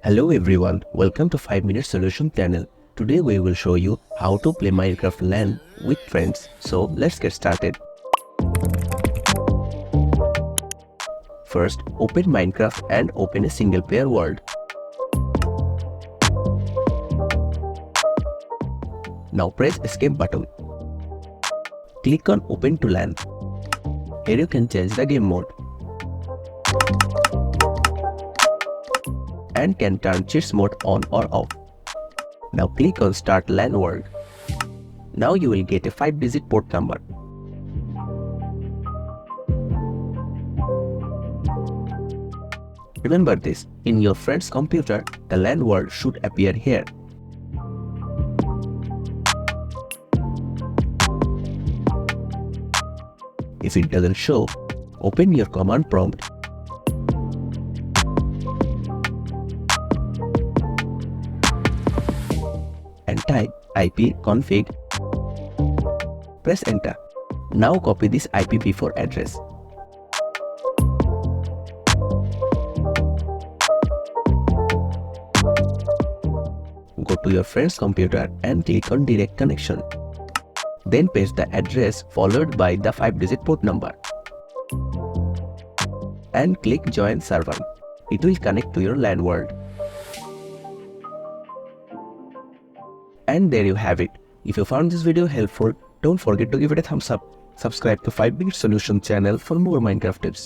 Hello everyone, welcome to 5 Minute Solution channel. Today we will show you how to play Minecraft LAN with friends. So let's get started. First, open Minecraft and open a single player world. Now press escape button. Click on open to LAN. Here you can change the game mode and can turn cheats mode on or off. Now click on start LAN world. Now you will get a 5-digit port number. Remember this, in your friend's computer, the LAN world should appear here. If it doesn't show, open your command prompt and type ipconfig. Press enter. Now copy this IPv4 address. Go to your friend's computer and click on direct connection. Then paste the address followed by the 5-digit port number and click join server. It will connect to your LAN world. And there you have it. If you found this video helpful, don't forget to give it a thumbs up. Subscribe to 5 Minute Solution channel for more Minecraft tips.